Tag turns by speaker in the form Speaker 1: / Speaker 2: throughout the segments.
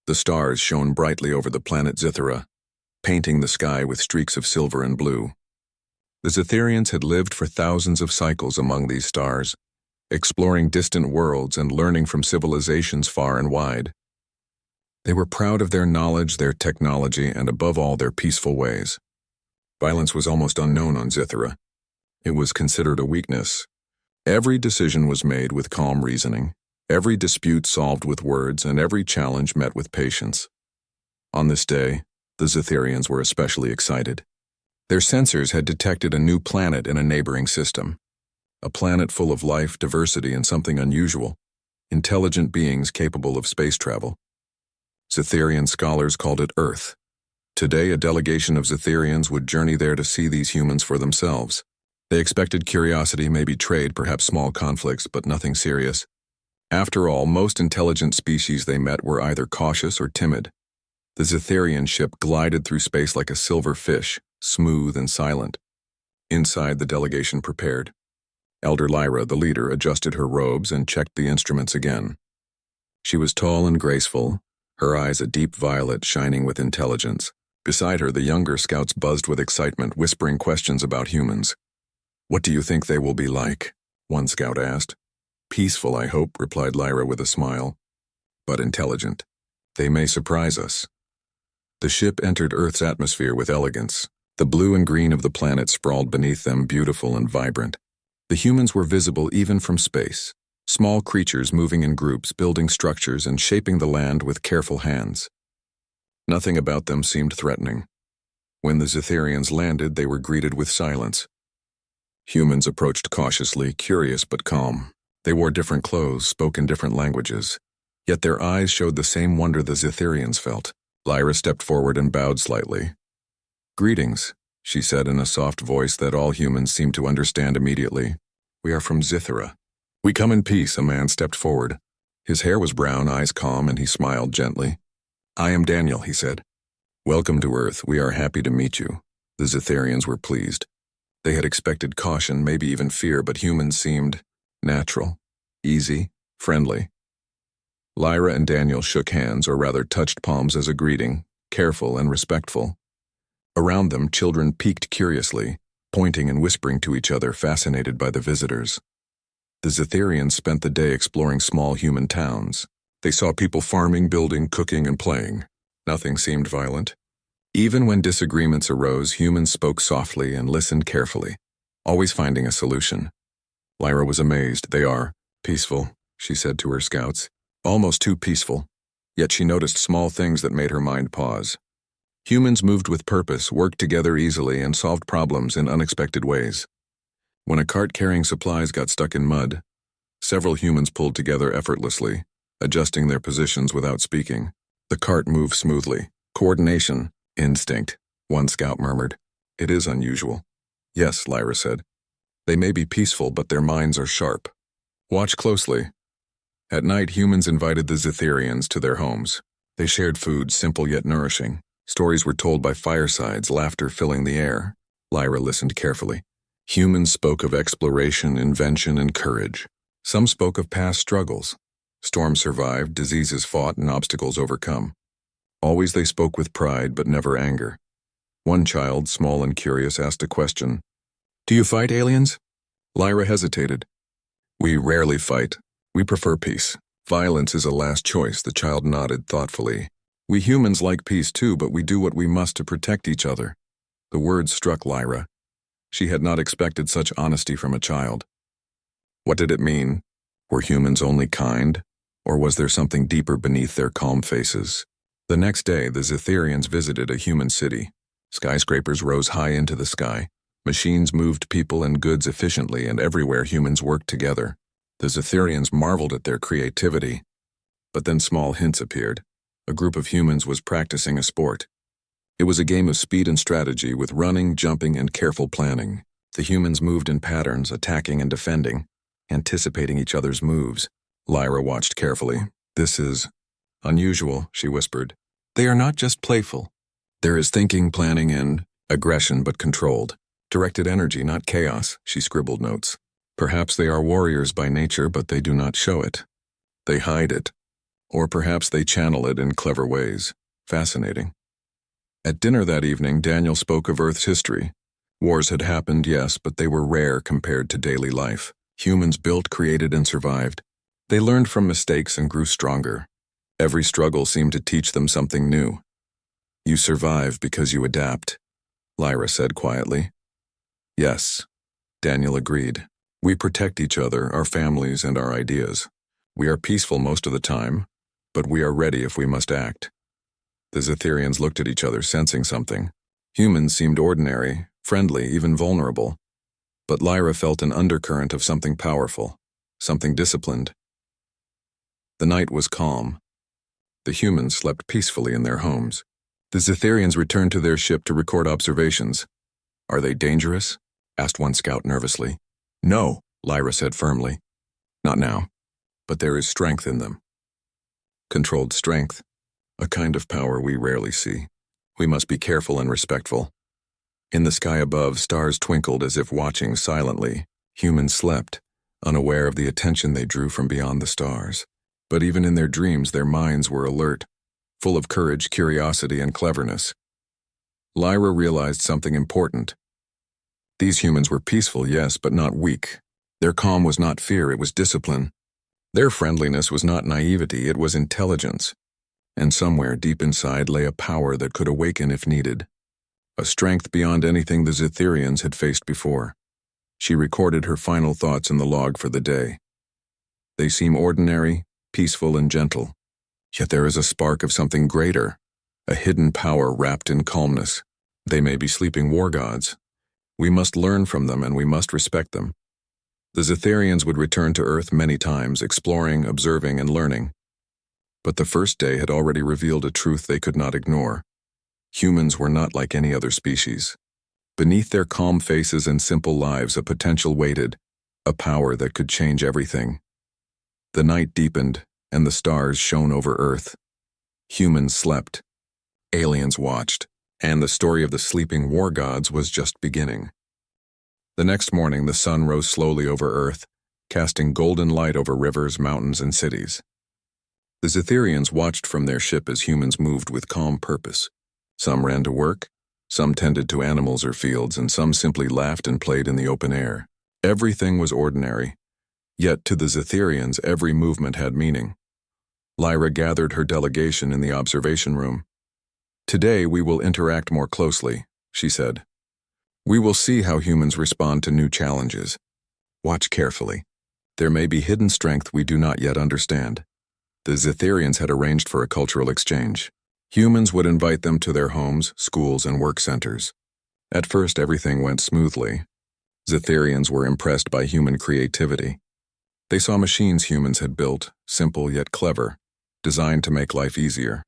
Speaker 1: The stars shone brightly over the planet Zithera, painting the sky with streaks of silver and blue. The Zitherians had lived for thousands of cycles among these stars, exploring distant worlds and learning from civilizations far and wide. They were proud of their knowledge, their technology, and above all, their peaceful ways. Violence was almost unknown on Zithera. It was considered a weakness. Every decision was made with calm reasoning, every dispute solved with words, and every challenge met with patience. On this day, the Zitherians were especially excited. Their sensors had detected a new planet in a neighboring system. A planet full of life, diversity, and something unusual. Intelligent beings capable of space travel. Zitherian scholars called it Earth. Today, a delegation of Zitherians would journey there to see these humans for themselves. They expected curiosity, maybe trade, perhaps small conflicts, but nothing serious. After all, most intelligent species they met were either cautious or timid. The Zitherian ship glided through space like a silver fish, smooth and silent. Inside, the delegation prepared. Elder Lyra, the leader, adjusted her robes and checked the instruments again. She was tall and graceful, her eyes a deep violet shining with intelligence. Beside her, the younger scouts buzzed with excitement, whispering questions about humans. "What do you think they will be like?" one scout asked. "Peaceful, I hope," replied Lyra with a smile. "But intelligent. They may surprise us." The ship entered Earth's atmosphere with elegance. The blue and green of the planet sprawled beneath them, beautiful and vibrant. The humans were visible even from space, small creatures moving in groups, building structures and shaping the land with careful hands. Nothing about them seemed threatening. When the Zitherians landed, they were greeted with silence. Humans approached cautiously, curious but calm. They wore different clothes, spoke in different languages. Yet their eyes showed the same wonder the Zitherians felt. Lyra stepped forward and bowed slightly. "Greetings," she said in a soft voice that all humans seemed to understand immediately. "We are from Zithera." "We come in peace," a man stepped forward. His hair was brown, eyes calm, and he smiled gently. "I am Daniel," he said. "Welcome to Earth. We are happy to meet you." The Zitherians were pleased. They had expected caution, maybe even fear, but humans seemed natural, easy, friendly. Lyra and Daniel shook hands, or rather touched palms as a greeting, careful and respectful. Around them, children peeked curiously, pointing and whispering to each other, fascinated by the visitors. The Zitherians spent the day exploring small human towns. They saw people farming, building, cooking, and playing. Nothing seemed violent. Even when disagreements arose, humans spoke softly and listened carefully, always finding a solution. Lyra was amazed. "They are peaceful," she said to her scouts. "Almost too peaceful." Yet she noticed small things that made her mind pause. Humans moved with purpose, worked together easily, and solved problems in unexpected ways. When a cart carrying supplies got stuck in mud, several humans pulled together effortlessly, adjusting their positions without speaking. The cart moved smoothly. "Coordination, instinct," one scout murmured. "It is unusual." "Yes," Lyra said. "They may be peaceful, but their minds are sharp. Watch closely." At night, humans invited the Zitherians to their homes. They shared food, simple yet nourishing. Stories were told by firesides, laughter filling the air. Lyra listened carefully. Humans spoke of exploration, invention, and courage. Some spoke of past struggles. Storms survived, diseases fought, and obstacles overcome. Always they spoke with pride, but never anger. One child, small and curious, asked a question. "Do you fight aliens?" Lyra hesitated. "We rarely fight. We prefer peace. Violence is a last choice," the child nodded thoughtfully. "We humans like peace too, but we do what we must to protect each other." The words struck Lyra. She had not expected such honesty from a child. What did it mean? Were humans only kind? Or was there something deeper beneath their calm faces? The next day, the Zitherians visited a human city. Skyscrapers rose high into the sky. Machines moved people and goods efficiently, and everywhere humans worked together. The Zitherians marveled at their creativity. But then small hints appeared. A group of humans was practicing a sport. It was a game of speed and strategy with running, jumping, and careful planning. The humans moved in patterns, attacking and defending, anticipating each other's moves. Lyra watched carefully. "This is unusual," she whispered. "They are not just playful. There is thinking, planning, and aggression, but controlled. Directed energy, not chaos," she scribbled notes. "Perhaps they are warriors by nature, but they do not show it. They hide it." Or perhaps they channel it in clever ways. Fascinating. At dinner that evening, Daniel spoke of Earth's history. Wars had happened, yes, but they were rare compared to daily life. Humans built, created, and survived. They learned from mistakes and grew stronger. Every struggle seemed to teach them something new. You survive because you adapt, Lyra said quietly. Yes, Daniel agreed. We protect each other, our families, and our ideas. We are peaceful most of the time, but we are ready if we must act. The Zetherians looked at each other, sensing something. Humans seemed ordinary, friendly, even vulnerable. But Lyra felt an undercurrent of something powerful, something disciplined. The night was calm. The humans slept peacefully in their homes. The Zetherians returned to their ship to record observations. Are they dangerous? Asked one scout nervously. No, Lyra said firmly. Not now. But there is strength in them. Controlled strength. A kind of power we rarely see. We must be careful and respectful. In the sky above, stars twinkled as if watching silently. Humans slept, unaware of the attention they drew from beyond the stars. But even in their dreams, their minds were alert, full of courage, curiosity, and cleverness. Lyra realized something important. These humans were peaceful, yes, but not weak. Their calm was not fear, it was discipline. Their friendliness was not naivety, it was intelligence. And somewhere deep inside lay a power that could awaken if needed. A strength beyond anything the Zetherians had faced before. She recorded her final thoughts in the log for the day. They seem ordinary, peaceful, and gentle. Yet there is a spark of something greater, a hidden power wrapped in calmness. They may be sleeping war gods. We must learn from them and we must respect them. The Zetherians would return to Earth many times, exploring, observing, and learning. But the first day had already revealed a truth they could not ignore. Humans were not like any other species. Beneath their calm faces and simple lives, a potential waited, a power that could change everything. The night deepened, and the stars shone over Earth. Humans slept. Aliens watched, and the story of the sleeping war gods was just beginning. The next morning, the sun rose slowly over Earth, casting golden light over rivers, mountains, and cities. The Zetherians watched from their ship as humans moved with calm purpose. Some ran to work, some tended to animals or fields, and some simply laughed and played in the open air. Everything was ordinary. Yet to the Zetherians, every movement had meaning. Lyra gathered her delegation in the observation room. Today we will interact more closely, she said. We will see how humans respond to new challenges. Watch carefully. There may be hidden strength we do not yet understand. The Zetherians had arranged for a cultural exchange. Humans would invite them to their homes, schools, and work centers. At first, everything went smoothly. Zetherians were impressed by human creativity. They saw machines humans had built, simple yet clever, designed to make life easier.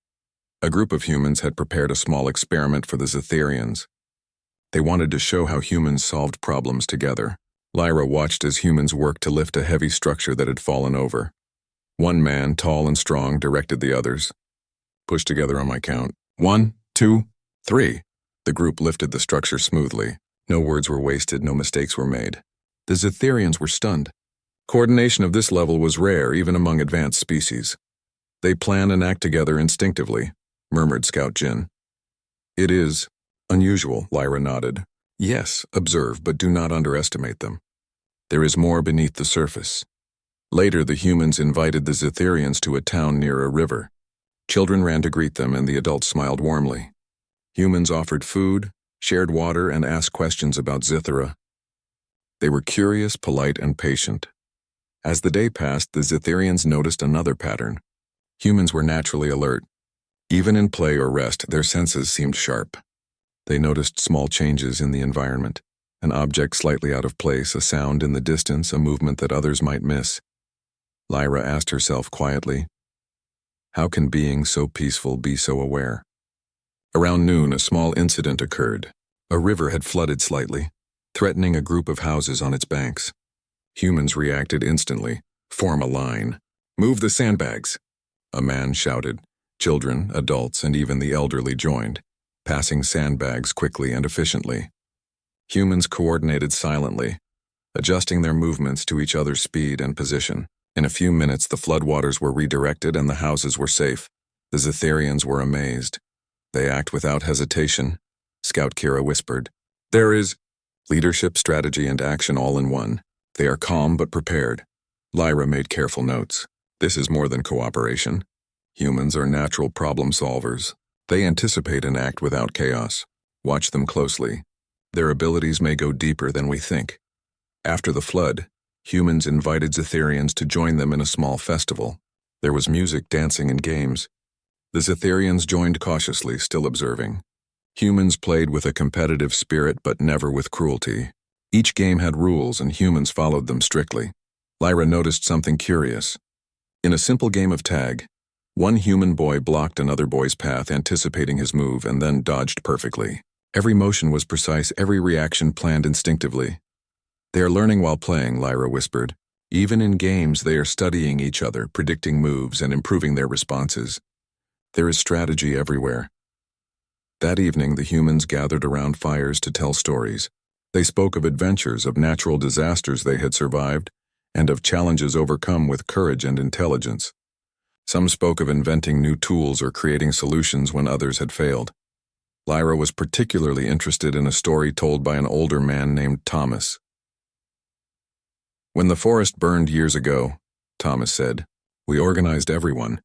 Speaker 1: A group of humans had prepared a small experiment for the Zetherians. They wanted to show how humans solved problems together. Lyra watched as humans worked to lift a heavy structure that had fallen over. One man, tall and strong, directed the others. Push together on my count. 1, 2, 3. The group lifted the structure smoothly. No words were wasted, no mistakes were made. The Zetherians were stunned. Coordination of this level was rare, even among advanced species. They plan and act together instinctively, murmured Scout Jin. It is unusual, Lyra nodded. Yes, observe, but do not underestimate them. There is more beneath the surface. Later, the humans invited the Zetherians to a town near a river. Children ran to greet them, and the adults smiled warmly. Humans offered food, shared water, and asked questions about Zithera. They were curious, polite, and patient. As the day passed, the Zetherians noticed another pattern. Humans were naturally alert. Even in play or rest, their senses seemed sharp. They noticed small changes in the environment, an object slightly out of place, a sound in the distance, a movement that others might miss. Lyra asked herself quietly, how can beings so peaceful be so aware? Around noon, a small incident occurred. A river had flooded slightly, threatening a group of houses on its banks. Humans reacted instantly. Form a line. Move the sandbags. A man shouted. Children, adults, and even the elderly joined, passing sandbags quickly and efficiently. Humans coordinated silently, adjusting their movements to each other's speed and position. In a few minutes, the floodwaters were redirected and the houses were safe. The Zetherians were amazed. They act without hesitation, Scout Kira whispered. There is leadership, strategy, and action all in one. They are calm but prepared. Lyra made careful notes. This is more than cooperation. Humans are natural problem solvers. They anticipate and act without chaos. Watch them closely. Their abilities may go deeper than we think. After the flood, humans invited Zetherians to join them in a small festival. There was music, dancing, and games. The Zetherians joined cautiously, still observing. Humans played with a competitive spirit but never with cruelty. Each game had rules and humans followed them strictly. Lyra noticed something curious. In a simple game of tag, one human boy blocked another boy's path, anticipating his move, and then dodged perfectly. Every motion was precise, every reaction planned instinctively. They are learning while playing, Lyra whispered. Even in games, they are studying each other, predicting moves, and improving their responses. There is strategy everywhere. That evening, the humans gathered around fires to tell stories. They spoke of adventures, of natural disasters they had survived, and of challenges overcome with courage and intelligence. Some spoke of inventing new tools or creating solutions when others had failed. Lyra was particularly interested in a story told by an older man named Thomas. When the forest burned years ago, Thomas said, we organized everyone.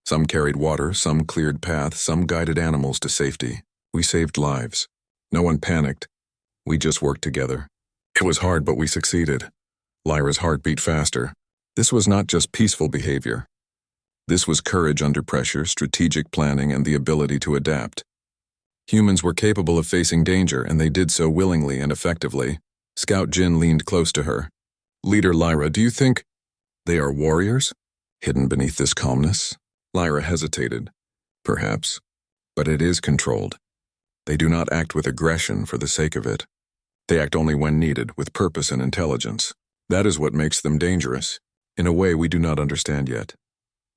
Speaker 1: Some carried water, some cleared paths, some guided animals to safety. We saved lives. No one panicked. We just worked together. It was hard, but we succeeded. Lyra's heart beat faster. This was not just peaceful behavior. This was courage under pressure, strategic planning, and the ability to adapt. Humans were capable of facing danger, and they did so willingly and effectively. Scout Jin leaned close to her. Leader Lyra, do you think they are warriors, hidden beneath this calmness? Lyra hesitated. Perhaps. But it is controlled. They do not act with aggression for the sake of it. They act only when needed, with purpose and intelligence. That is what makes them dangerous, in a way we do not understand yet.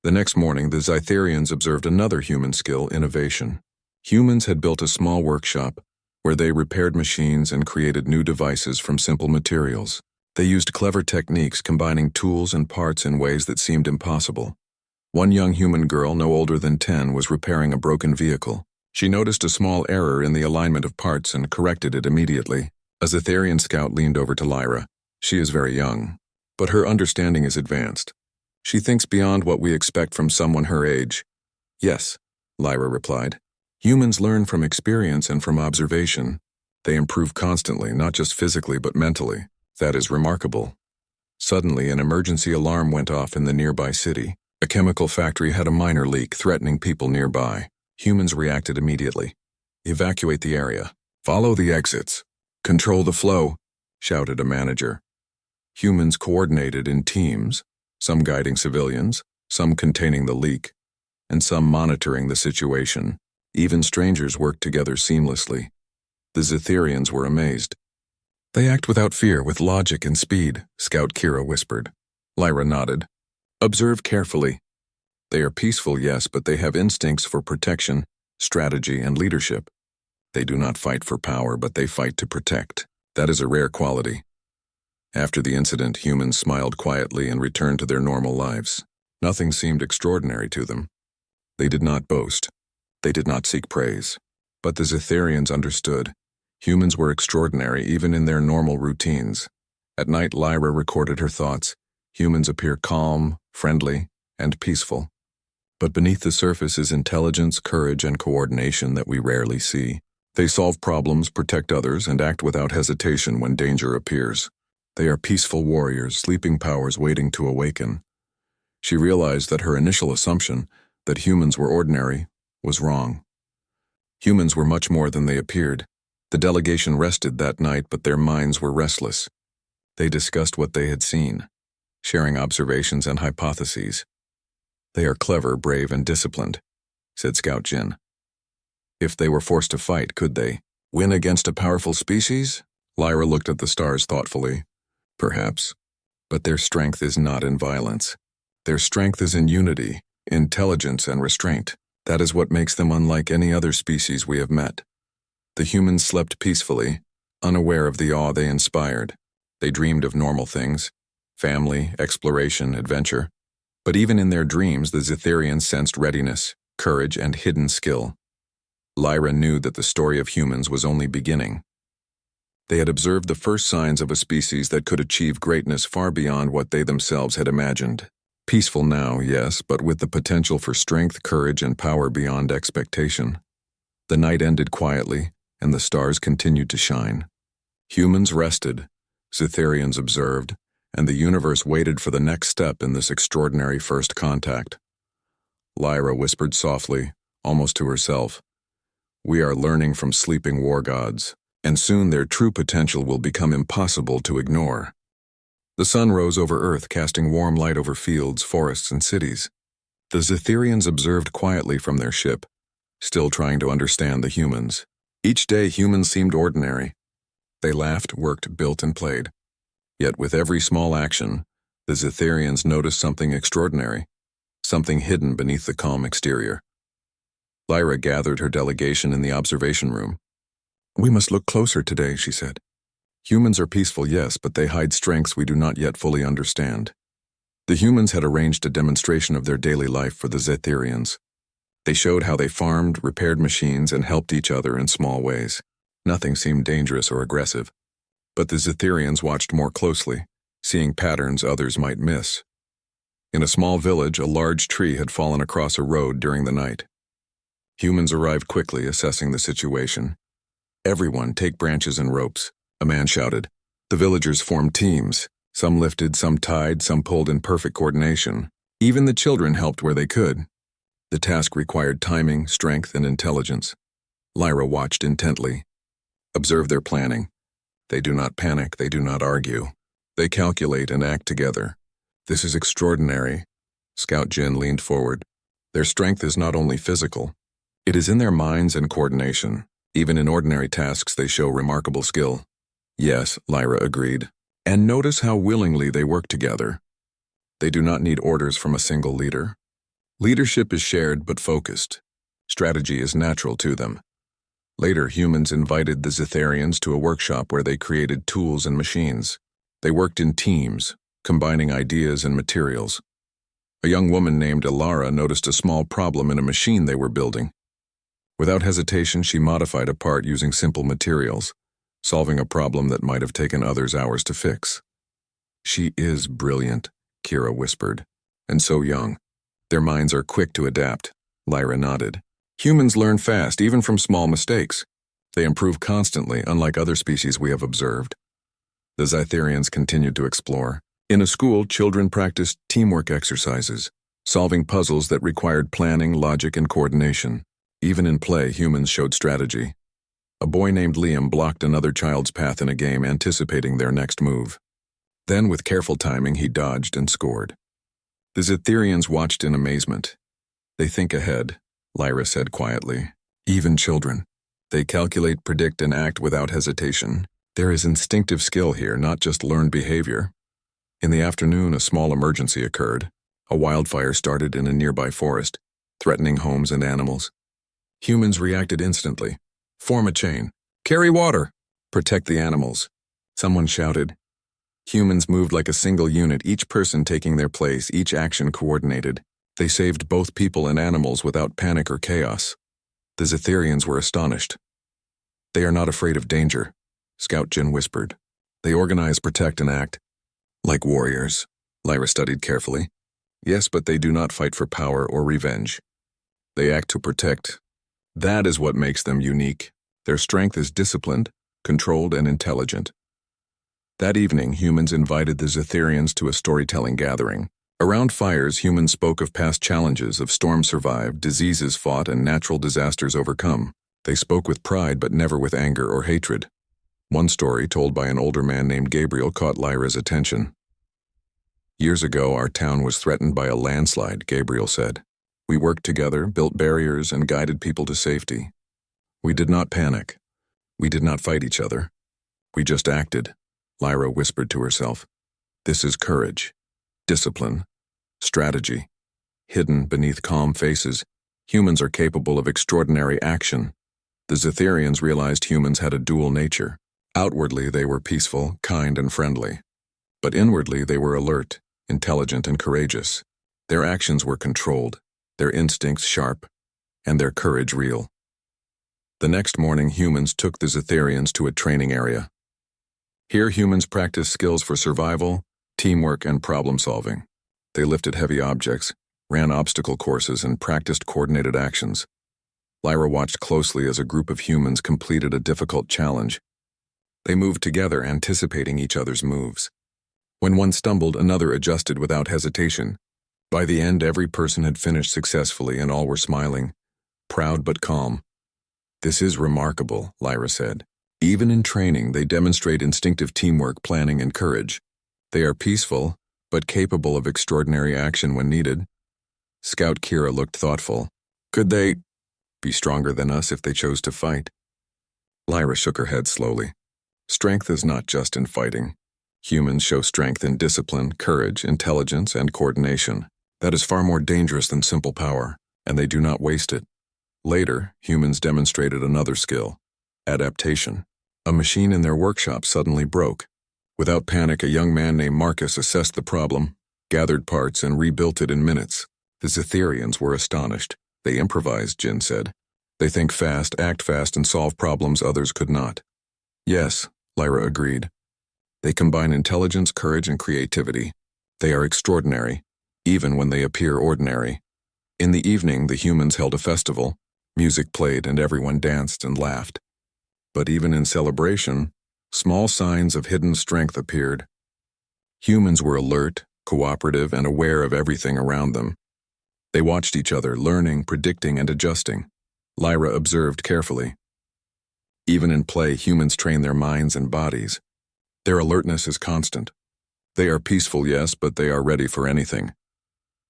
Speaker 1: The next morning, the Zetherians observed another human skill, innovation. Humans had built a small workshop where they repaired machines and created new devices from simple materials. They used clever techniques, combining tools and parts in ways that seemed impossible. One young human girl, no older than 10, was repairing a broken vehicle. She noticed a small error in the alignment of parts and corrected it immediately. A Zetherian scout leaned over to Lyra. She is very young, but her understanding is advanced. She thinks beyond what we expect from someone her age. Yes, Lyra replied. Humans learn from experience and from observation. They improve constantly, not just physically but mentally. That is remarkable. Suddenly, an emergency alarm went off in the nearby city. A chemical factory had a minor leak threatening people nearby. Humans reacted immediately. Evacuate the area. Follow the exits. Control the flow, shouted a manager. Humans coordinated in teams, some guiding civilians, some containing the leak, and some monitoring the situation. Even strangers worked together seamlessly. The Zetherians were amazed. They act without fear, with logic and speed, Scout Kira whispered. Lyra nodded. Observe carefully. They are peaceful, yes, but they have instincts for protection, strategy, and leadership. They do not fight for power, but they fight to protect. That is a rare quality. After the incident, humans smiled quietly and returned to their normal lives. Nothing seemed extraordinary to them. They did not boast. They did not seek praise. But the Zetherians understood. Humans were extraordinary even in their normal routines. At night, Lyra recorded her thoughts. Humans appear calm, friendly, and peaceful. But beneath the surface is intelligence, courage, and coordination that we rarely see. They solve problems, protect others, and act without hesitation when danger appears. They are peaceful warriors, sleeping powers waiting to awaken. She realized that her initial assumption, that humans were ordinary, was wrong. Humans were much more than they appeared. The delegation rested that night, but their minds were restless. They discussed what they had seen, sharing observations and hypotheses. They are clever, brave, and disciplined, said Scout Jin. If they were forced to fight, could they win against a powerful species? Lyra looked at the stars thoughtfully. Perhaps. But their strength is not in violence. Their strength is in unity, intelligence, and restraint. That is what makes them unlike any other species we have met. The humans slept peacefully, unaware of the awe they inspired. They dreamed of normal things. family, exploration, adventure. But even in their dreams, the Zetherians sensed readiness, courage, and hidden skill. Lyra knew that the story of humans was only beginning. They had observed the first signs of a species that could achieve greatness far beyond what they themselves had imagined. Peaceful now, yes, but with the potential for strength, courage, and power beyond expectation. The night ended quietly, and the stars continued to shine. Humans rested, Zetherians observed, and the universe waited for the next step in this extraordinary first contact. Lyra whispered softly, almost to herself, "We are learning from sleeping war gods, and soon their true potential will become impossible to ignore." The sun rose over Earth, casting warm light over fields, forests, and cities. The Zetherians observed quietly from their ship, still trying to understand the humans. Each day, humans seemed ordinary. They laughed, worked, built, and played. Yet with every small action, the Zetherians noticed something extraordinary, something hidden beneath the calm exterior. Lyra gathered her delegation in the observation room. "We must look closer today," she said. "Humans are peaceful, yes, but they hide strengths we do not yet fully understand." The humans had arranged a demonstration of their daily life for the Zetherians. They showed how they farmed, repaired machines, and helped each other in small ways. Nothing seemed dangerous or aggressive. But the Zetherians watched more closely, seeing patterns others might miss. In a small village, a large tree had fallen across a road during the night. Humans arrived quickly, assessing the situation. "Everyone, take branches and ropes," a man shouted. The villagers formed teams. Some lifted, some tied, some pulled in perfect coordination. Even the children helped where they could. The task required timing, strength, and intelligence. Lyra watched intently. Observe their planning. They do not panic, they do not argue. They calculate and act together. "This is extraordinary." Scout Jin leaned forward. "Their strength is not only physical. It is in their minds and coordination. Even in ordinary tasks, they show remarkable skill." "Yes," Lyra agreed. "And notice how willingly they work together. They do not need orders from a single leader. Leadership is shared but focused. Strategy is natural to them." Later, humans invited the Zetherians to a workshop where they created tools and machines. They worked in teams, combining ideas and materials. A young woman named Ilara noticed a small problem in a machine they were building. Without hesitation, she modified a part using simple materials, solving a problem that might have taken others hours to fix. "She is brilliant," Kira whispered, "and so young. Their minds are quick to adapt." Lyra nodded. "Humans learn fast, even from small mistakes. They improve constantly, unlike other species we have observed." The Zetherians continued to explore. In a school, children practiced teamwork exercises, solving puzzles that required planning, logic, and coordination. Even in play, humans showed strategy. A boy named Liam blocked another child's path in a game, anticipating their next move. Then, with careful timing, he dodged and scored. The Zetherians watched in amazement. "They think ahead," Lyra said quietly. "Even children. They calculate, predict, and act without hesitation. There is instinctive skill here, not just learned behavior." In the afternoon, a small emergency occurred. A wildfire started in a nearby forest, threatening homes and animals. Humans reacted instantly. "Form a chain. Carry water. Protect the animals." Someone shouted. Humans moved like a single unit, each person taking their place, each action coordinated. They saved both people and animals without panic or chaos. The Zetherians were astonished. "They are not afraid of danger," Scout Jin whispered. "They organize, protect, and act. Like warriors," Lyra studied carefully. "Yes, but they do not fight for power or revenge. They act to protect. That is what makes them unique. Their strength is disciplined, controlled, and intelligent." That evening, humans invited the Zetherians to a storytelling gathering. Around fires, humans spoke of past challenges, of storms survived, diseases fought, and natural disasters overcome. They spoke with pride, but never with anger or hatred. One story, told by an older man named Gabriel, caught Lyra's attention. "Years ago, our town was threatened by a landslide," Gabriel said. "We worked together, built barriers, and guided people to safety. We did not panic. We did not fight each other. We just acted," Lyra whispered to herself. "This is courage, discipline, strategy. Hidden beneath calm faces, humans are capable of extraordinary action." The Zetherians realized humans had a dual nature. Outwardly, they were peaceful, kind, and friendly. But inwardly they were alert, intelligent, and courageous. Their actions were controlled, their instincts sharp, and their courage real. The next morning, humans took the Zetherians to a training area. Here, humans practiced skills for survival, teamwork, and problem-solving. They lifted heavy objects, ran obstacle courses, and practiced coordinated actions. Lyra watched closely as a group of humans completed a difficult challenge. They moved together, anticipating each other's moves. When one stumbled, another adjusted without hesitation. By the end, every person had finished successfully, and all were smiling, proud but calm. "This is remarkable," Lyra said. "Even in training, they demonstrate instinctive teamwork, planning, and courage. They are peaceful, but capable of extraordinary action when needed." Scout Kira looked thoughtful. "Could they be stronger than us if they chose to fight?" Lyra shook her head slowly. "Strength is not just in fighting. Humans show strength in discipline, courage, intelligence, and coordination. That is far more dangerous than simple power, and they do not waste it." Later, humans demonstrated another skill: adaptation. A machine in their workshop suddenly broke. Without panic, a young man named Marcus assessed the problem, gathered parts, and rebuilt it in minutes. The Zetherians were astonished. "They improvised," Jin said. "They think fast, act fast, and solve problems others could not." "Yes," Lyra agreed. "They combine intelligence, courage, and creativity. They are extraordinary, even when they appear ordinary." In the evening, the humans held a festival. Music played, and everyone danced and laughed. But even in celebration, small signs of hidden strength appeared. Humans were alert, cooperative, and aware of everything around them. They watched each other, learning, predicting, and adjusting. Lyra observed carefully. Even in play, humans train their minds and bodies. Their alertness is constant. They are peaceful, yes, but they are ready for anything.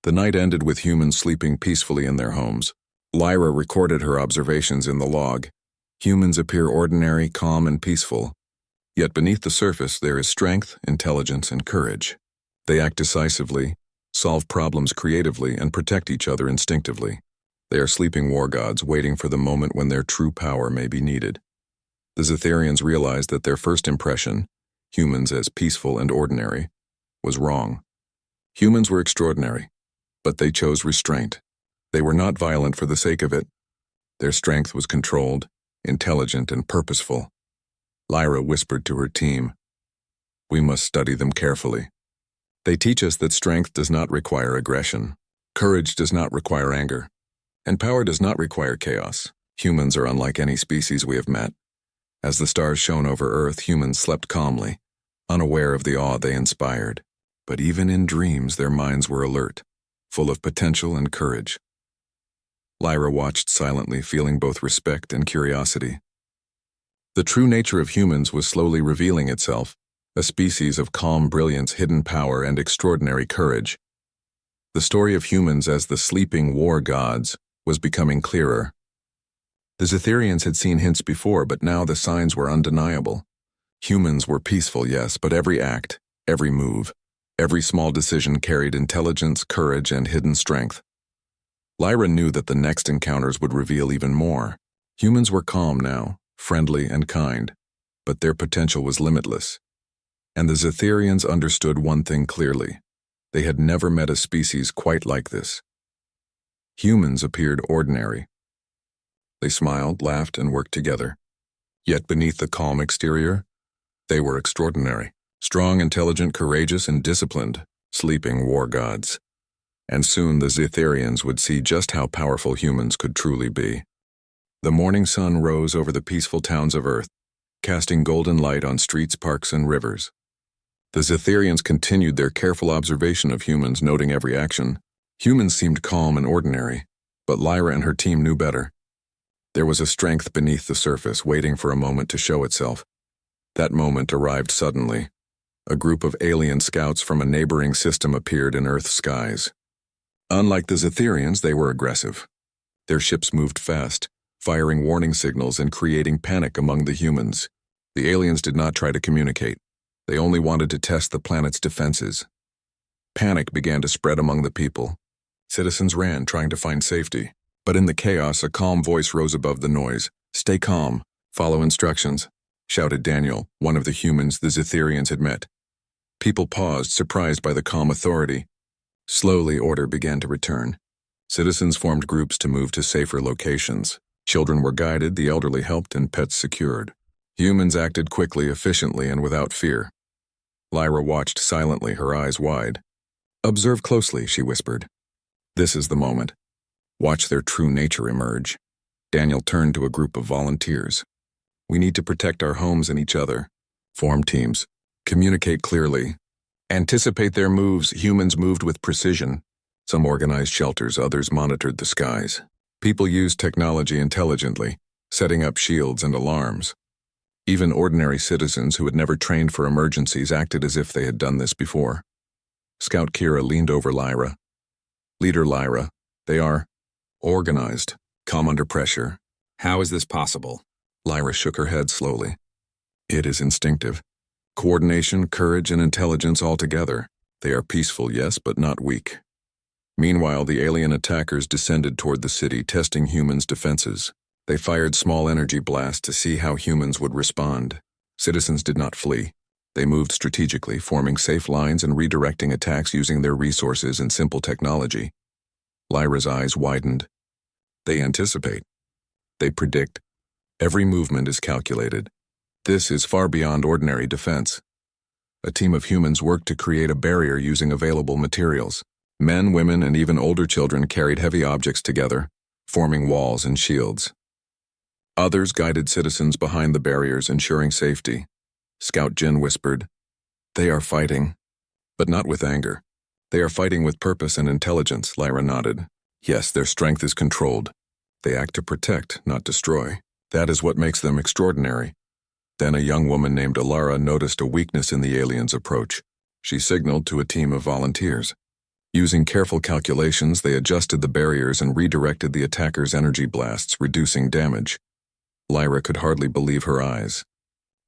Speaker 1: The night ended with humans sleeping peacefully in their homes. Lyra recorded her observations in the log. Humans appear ordinary, calm, and peaceful. Yet beneath the surface there is strength, intelligence, and courage. They act decisively, solve problems creatively, and protect each other instinctively. They are sleeping war gods waiting for the moment when their true power may be needed. The Zetherians realized that their first impression, humans as peaceful and ordinary, was wrong. Humans were extraordinary, but they chose restraint. They were not violent for the sake of it. Their strength was controlled, intelligent, and purposeful. Lyra whispered to her team, "We must study them carefully. They teach us that strength does not require aggression, courage does not require anger, and power does not require chaos. Humans are unlike any species we have met. As the stars shone over Earth, humans slept calmly, unaware of the awe they inspired. But even in dreams, their minds were alert, full of potential and courage." Lyra watched silently, feeling both respect and curiosity. The true nature of humans was slowly revealing itself, a species of calm brilliance, hidden power, and extraordinary courage. The story of humans as the sleeping war gods was becoming clearer. The Zetherians had seen hints before, but now the signs were undeniable. Humans were peaceful, yes, but every act, every move, every small decision carried intelligence, courage, and hidden strength. Lyra knew that the next encounters would reveal even more. Humans were calm now, friendly and kind, but their potential was limitless. And the Zetherians understood one thing clearly. They had never met a species quite like this. Humans appeared ordinary. They smiled, laughed, and worked together. Yet beneath the calm exterior, they were extraordinary. Strong, intelligent, courageous, and disciplined, sleeping war gods. And soon the Zetherians would see just how powerful humans could truly be. The morning sun rose over the peaceful towns of Earth, casting golden light on streets, parks, and rivers. The Zetherians continued their careful observation of humans, noting every action. Humans seemed calm and ordinary, but Lyra and her team knew better. There was a strength beneath the surface, waiting for a moment to show itself. That moment arrived suddenly. A group of alien scouts from a neighboring system appeared in Earth's skies. Unlike the Zetherians, they were aggressive. Their ships moved fast, firing warning signals and creating panic among the humans. The aliens did not try to communicate. They only wanted to test the planet's defenses. Panic began to spread among the people. Citizens ran, trying to find safety. But in the chaos, a calm voice rose above the noise. "Stay calm. Follow instructions," shouted Daniel, one of the humans the Zetherians had met. People paused, surprised by the calm authority. Slowly, order began to return. Citizens formed groups to move to safer locations. Children were guided, the elderly helped, and pets secured. Humans acted quickly, efficiently, and without fear. Lyra watched silently, her eyes wide. "Observe closely," she whispered. "This is the moment. Watch their true nature emerge." Daniel turned to a group of volunteers. "We need to protect our homes and each other. Form teams. Communicate clearly. Anticipate their moves." Humans moved with precision. Some organized shelters, others monitored the skies. People used technology intelligently, setting up shields and alarms. Even ordinary citizens who had never trained for emergencies acted as if they had done this before. Scout Kira leaned over Lyra. "Leader Lyra, they are organized, calm under pressure."
Speaker 2: "How is this possible?"
Speaker 1: Lyra shook her head slowly. "It is instinctive. Coordination, courage, and intelligence all together. They are peaceful, yes, but not weak." Meanwhile, the alien attackers descended toward the city, testing humans' defenses. They fired small energy blasts to see how humans would respond. Citizens did not flee. They moved strategically, forming safe lines and redirecting attacks using their resources and simple technology. Lyra's eyes widened. They anticipate. They predict. Every movement is calculated. This is far beyond ordinary defense. A team of humans worked to create a barrier using available materials. Men, women, and even older children carried heavy objects together, forming walls and shields. Others guided citizens behind the barriers, ensuring safety. Scout Jin whispered, "They are fighting, but not with anger. They are fighting with purpose and intelligence." Lyra nodded. "Yes, their strength is controlled. They act to protect, not destroy. That is what makes them extraordinary." Then a young woman named Alara noticed a weakness in the aliens' approach. She signaled to a team of volunteers. Using careful calculations, they adjusted the barriers and redirected the attackers' energy blasts, reducing damage. Lyra could hardly believe her eyes.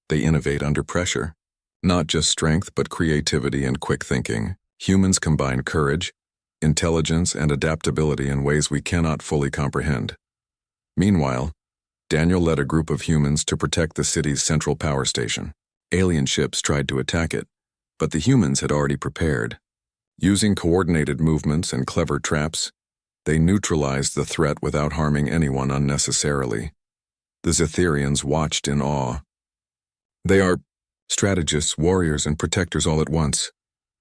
Speaker 1: They innovate under pressure. Not just strength, but creativity and quick thinking. Humans combine courage, intelligence, and adaptability in ways we cannot fully comprehend. Meanwhile, Daniel led a group of humans to protect the city's central power station. Alien ships tried to attack it, but the humans had already prepared. Using coordinated movements and clever traps, they neutralized the threat without harming anyone unnecessarily. The Zetherians watched in awe. "They are strategists, warriors, and protectors all at once,"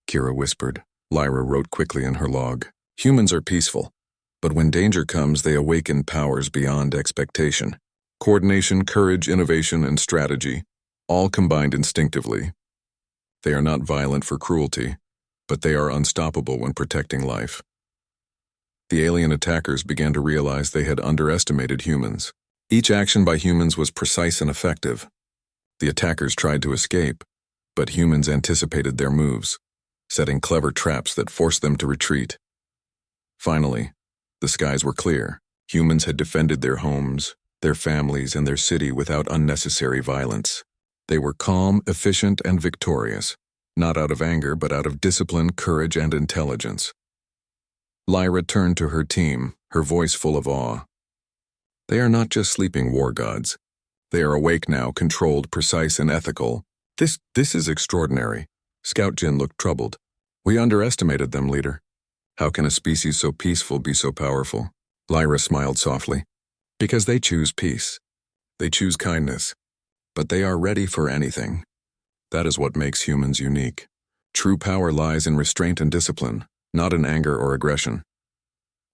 Speaker 1: Kira whispered. Lyra wrote quickly in her log. "Humans are peaceful, but when danger comes, they awaken powers beyond expectation. Coordination, courage, innovation, and strategy, all combined instinctively. They are not violent for cruelty, but they are unstoppable when protecting life." The alien attackers began to realize they had underestimated humans. Each action by humans was precise and effective. The attackers tried to escape, but humans anticipated their moves, setting clever traps that forced them to retreat. Finally, the skies were clear. Humans had defended their homes, their families, and their city without unnecessary violence. They were calm, efficient, and victorious, not out of anger, but out of discipline, courage, and intelligence. Lyra turned to her team, her voice full of awe. "They are not just sleeping war gods. They are awake now, controlled, precise, and ethical. This is extraordinary." Scout Jin looked troubled. "We underestimated them, leader. How can a species so peaceful be so powerful?" Lyra smiled softly. "Because they choose peace. They choose kindness. But they are ready for anything. That is what makes humans unique. True power lies in restraint and discipline, not in anger or aggression."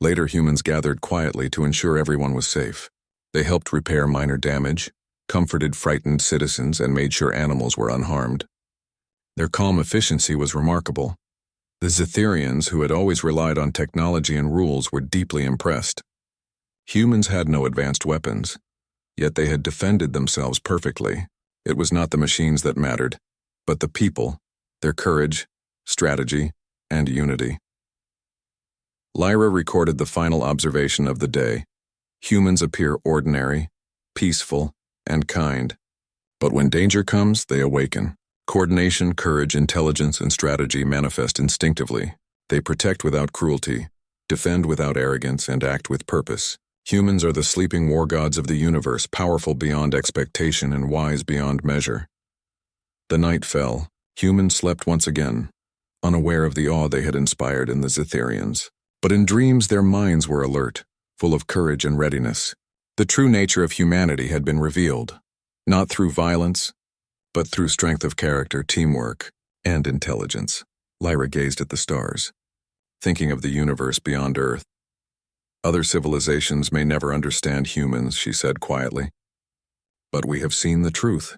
Speaker 1: Later, humans gathered quietly to ensure everyone was safe. They helped repair minor damage, comforted frightened citizens, and made sure animals were unharmed. Their calm efficiency was remarkable. The Zetherians, who had always relied on technology and rules, were deeply impressed. Humans had no advanced weapons, yet they had defended themselves perfectly. It was not the machines that mattered, but the people, their courage, strategy, and unity. Lyra recorded the final observation of the day. Humans appear ordinary, peaceful, and kind. But when danger comes, they awaken. Coordination, courage, intelligence, and strategy manifest instinctively. They protect without cruelty, defend without arrogance, and act with purpose. Humans are the sleeping war gods of the universe, powerful beyond expectation and wise beyond measure. The night fell, Humans slept once again, unaware of the awe they had inspired in the Zetherians. But in dreams their minds were alert, full of courage and readiness. The true nature of humanity had been revealed, not through violence, but through strength of character, teamwork, and intelligence. Lyra gazed at the stars, thinking of the universe beyond Earth. Other civilizations may never understand humans, she said quietly. But we have seen the truth.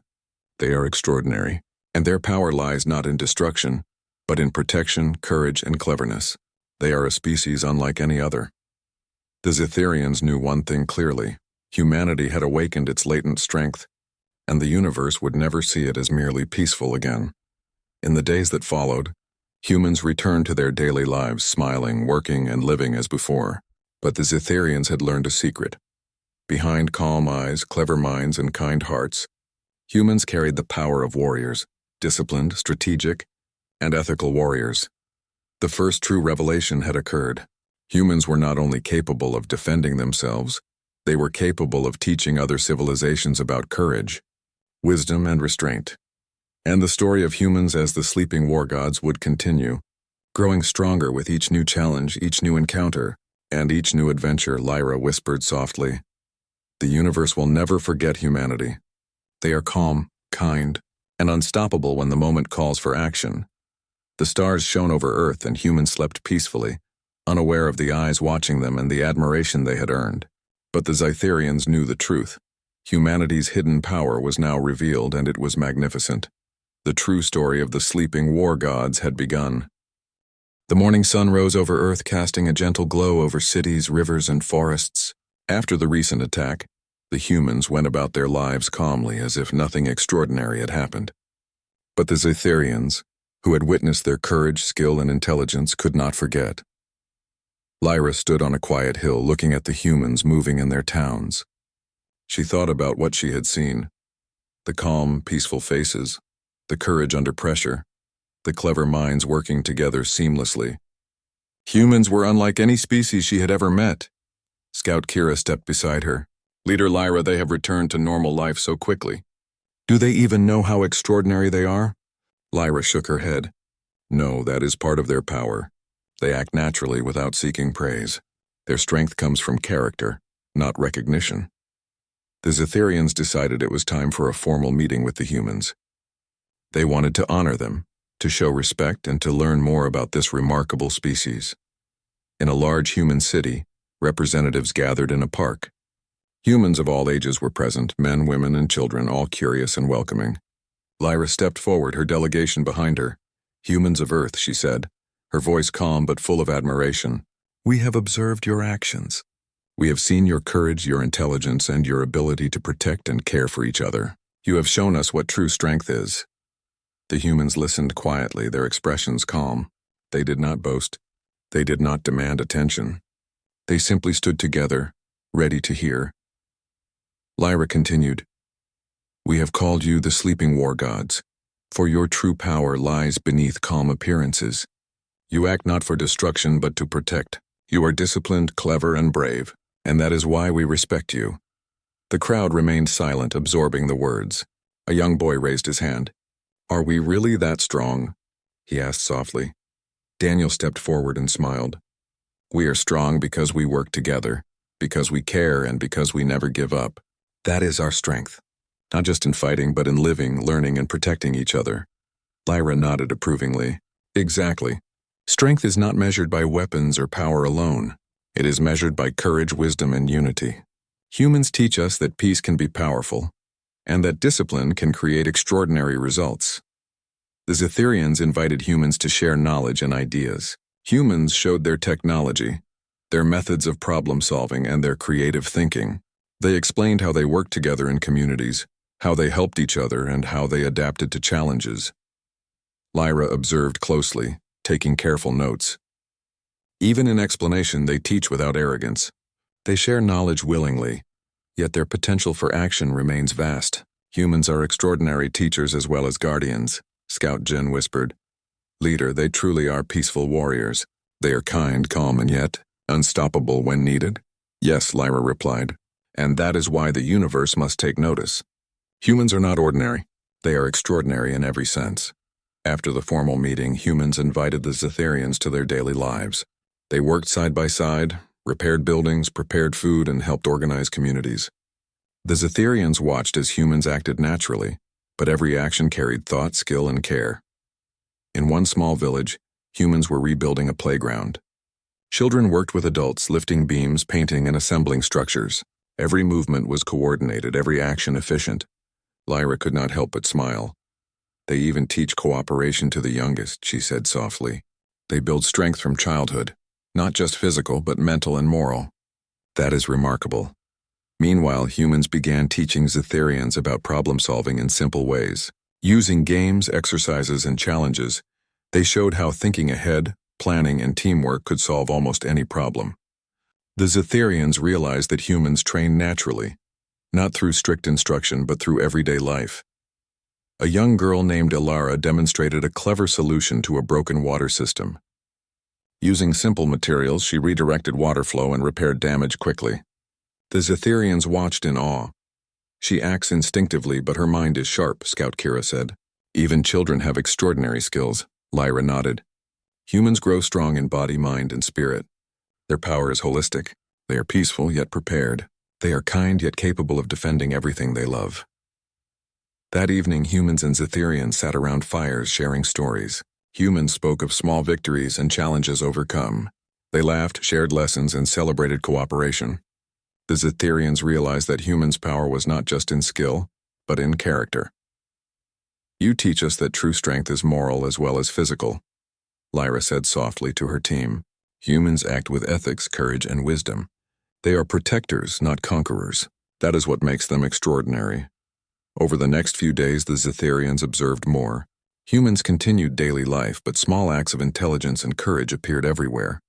Speaker 1: They are extraordinary, and their power lies not in destruction, but in protection, courage, and cleverness. They are a species unlike any other. The Zetherians knew one thing clearly. Humanity had awakened its latent strength, and the universe would never see it as merely peaceful again. In the days that followed, humans returned to their daily lives, smiling, working, and living as before. But the Zetherians had learned a secret. Behind calm eyes, clever minds, and kind hearts, humans carried the power of warriors, disciplined, strategic, and ethical warriors. The first true revelation had occurred. Humans were not only capable of defending themselves, they were capable of teaching other civilizations about courage, wisdom, and restraint. And the story of humans as the sleeping war gods would continue, growing stronger with each new challenge, each new encounter, and each new adventure. Lyra whispered softly. The universe will never forget humanity. They are calm, kind, and unstoppable when the moment calls for action. The stars shone over Earth and humans slept peacefully, unaware of the eyes watching them and the admiration they had earned. But the Zetherians knew the truth. Humanity's hidden power was now revealed, and it was magnificent. The true story of the sleeping war gods had begun. The morning sun rose over Earth, casting a gentle glow over cities, rivers, and forests. After the recent attack, the humans went about their lives calmly, as if nothing extraordinary had happened. But the Zetherians, who had witnessed their courage, skill, and intelligence, could not forget. Lyra stood on a quiet hill, looking at the humans moving in their towns. She thought about what she had seen: the calm, peaceful faces, the courage under pressure, the clever minds working together seamlessly. Humans were unlike any species she had ever met. Scout Kira stepped beside her. Leader Lyra, they have returned to normal life so quickly. Do they even know how extraordinary they are? Lyra shook her head. No, that is part of their power. They act naturally without seeking praise. Their strength comes from character, not recognition. The Zetherians decided it was time for a formal meeting with the humans. They wanted to honor them, to show respect, and to learn more about this remarkable species. In a large human city, representatives gathered in a park. Humans of all ages were present, men, women, and children, all curious and welcoming. Lyra stepped forward, her delegation behind her. Humans of Earth, she said, her voice calm but full of admiration. We have observed your actions. We have seen your courage, your intelligence, and your ability to protect and care for each other. You have shown us what true strength is. The humans listened quietly, their expressions calm. They did not boast. They did not demand attention. They simply stood together, ready to hear. Lyra continued, We have called you the sleeping war gods, for your true power lies beneath calm appearances. You act not for destruction but to protect. You are disciplined, clever, and brave, and that is why we respect you. The crowd remained silent, absorbing the words. A young boy raised his hand. Are we really that strong? He asked softly. Daniel stepped forward and smiled. We are strong because we work together, because we care, and because we never give up. That is our strength, not just in fighting, but in living, learning, and protecting each other. Lyra nodded approvingly. Exactly. Strength is not measured by weapons or power alone. It is measured by courage, wisdom, and unity. Humans teach us that peace can be powerful, and that discipline can create extraordinary results. The Zetherians invited humans to share knowledge and ideas. Humans showed their technology, their methods of problem-solving, and their creative thinking. They explained how they worked together in communities, how they helped each other, and how they adapted to challenges. Lyra observed closely, taking careful notes. Even in explanation, they teach without arrogance. They share knowledge willingly, yet their potential for action remains vast. Humans are extraordinary teachers as well as guardians, Scout Jin whispered. Leader, they truly are peaceful warriors. They are kind, calm, and yet unstoppable when needed. Yes, Lyra replied, and that is why the universe must take notice. Humans are not ordinary. They are extraordinary in every sense. After the formal meeting, humans invited the Zetherians to their daily lives. They worked side by side, repaired buildings, prepared food, and helped organize communities. The Zetherians watched as humans acted naturally, but every action carried thought, skill, and care. In one small village, humans were rebuilding a playground. Children worked with adults, lifting beams, painting, and assembling structures. Every movement was coordinated, every action efficient. Lyra could not help but smile. They even teach cooperation to the youngest, she said softly. They build strength from childhood, not just physical, but mental and moral. That is remarkable. Meanwhile, humans began teaching Zetherians about problem-solving in simple ways. Using games, exercises, and challenges, they showed how thinking ahead, planning, and teamwork could solve almost any problem. The Zetherians realized that humans train naturally, not through strict instruction but through everyday life. A young girl named Ilara demonstrated a clever solution to a broken water system. Using simple materials, she redirected water flow and repaired damage quickly. The Zetherians watched in awe. She acts instinctively, but her mind is sharp, Scout Kira said. Even children have extraordinary skills, Lyra nodded. Humans grow strong in body, mind, and spirit. Their power is holistic. They are peaceful yet prepared. They are kind yet capable of defending everything they love. That evening, humans and Zetherians sat around fires sharing stories. Humans spoke of small victories and challenges overcome. They laughed, shared lessons, and celebrated cooperation. The Zetherians realized that humans' power was not just in skill, but in character. You teach us that true strength is moral as well as physical, Lyra said softly to her team. Humans act with ethics, courage, and wisdom. They are protectors, not conquerors. That is what makes them extraordinary. Over the next few days, the Zetherians observed more. Humans continued daily life, but small acts of intelligence and courage appeared everywhere.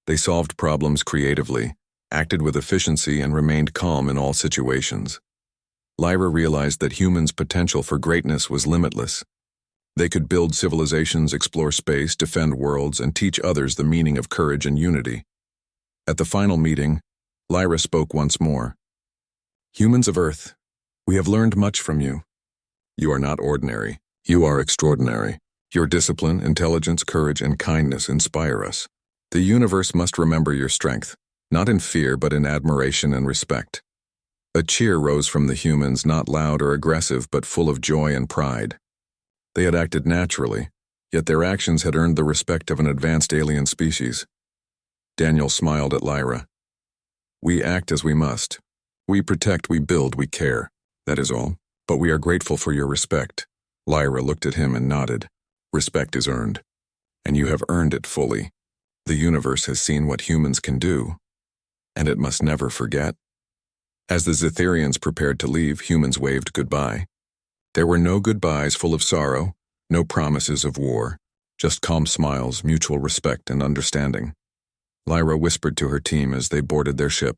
Speaker 1: They solved problems creatively, acted with efficiency, and remained calm in all situations. Lyra realized that humans' potential for greatness was limitless. They could build civilizations, explore space, defend worlds, and teach others the meaning of courage and unity. At the final meeting, Lyra spoke once more. Humans of Earth, we have learned much from you. You are not ordinary. You are extraordinary. Your discipline, intelligence, courage, and kindness inspire us. The universe must remember your strength, not in fear but in admiration and respect. A cheer rose from the humans, not loud or aggressive but full of joy and pride. They had acted naturally, yet their actions had earned the respect of an advanced alien species. Daniel smiled at Lyra. We act as we must. We protect, we build, we care. That is all. But we are grateful for your respect. Lyra looked at him and nodded. Respect is earned. And you have earned it fully. The universe has seen what humans can do, and it must never forget. As the Zetherians prepared to leave, humans waved goodbye. There were no goodbyes full of sorrow, no promises of war, just calm smiles, mutual respect, and understanding. Lyra whispered to her team as they boarded their ship.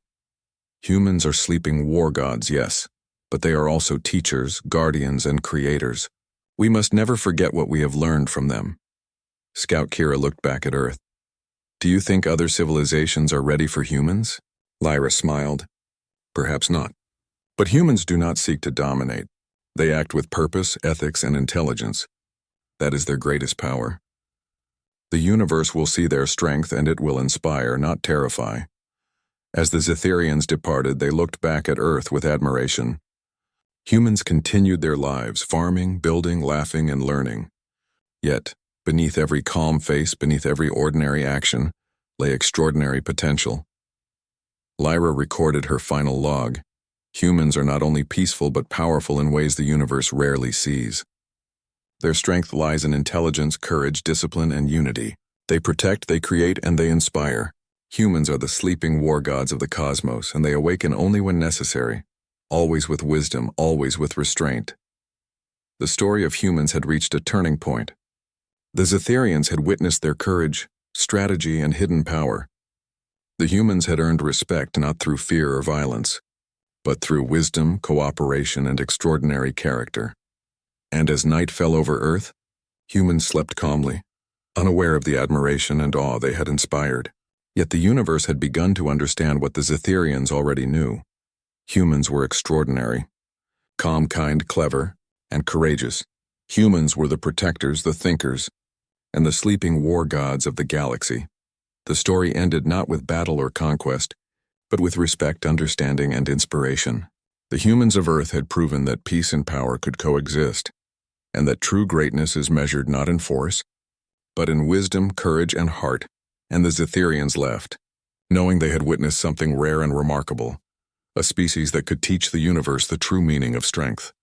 Speaker 1: Humans are sleeping war gods, yes, but they are also teachers, guardians, and creators. We must never forget what we have learned from them. Scout Kira looked back at Earth. Do you think other civilizations are ready for humans? Lyra smiled. Perhaps not. But humans do not seek to dominate. They act with purpose, ethics, and intelligence. That is their greatest power. The universe will see their strength and it will inspire, not terrify. As the Zetherians departed, they looked back at Earth with admiration. Humans continued their lives, farming, building, laughing, and learning. Yet, beneath every calm face, beneath every ordinary action, lay extraordinary potential. Lyra recorded her final log. Humans are not only peaceful but powerful in ways the universe rarely sees. Their strength lies in intelligence, courage, discipline, and unity. They protect, they create, and they inspire. Humans are the sleeping war gods of the cosmos, and they awaken only when necessary. Always with wisdom, always with restraint. The story of humans had reached a turning point. The Zetherians had witnessed their courage, strategy, and hidden power. The humans had earned respect not through fear or violence, but through wisdom, cooperation, and extraordinary character. And as night fell over Earth, humans slept calmly, unaware of the admiration and awe they had inspired. Yet the universe had begun to understand what the Zetherians already knew. Humans were extraordinary, calm, kind, clever, and courageous. Humans were the protectors, the thinkers, and the sleeping war gods of the galaxy. The story ended not with battle or conquest, but with respect, understanding, and inspiration. The humans of Earth had proven that peace and power could coexist, and that true greatness is measured not in force, but in wisdom, courage, and heart. And the Zetherians left, knowing they had witnessed something rare and remarkable, a species that could teach the universe the true meaning of strength.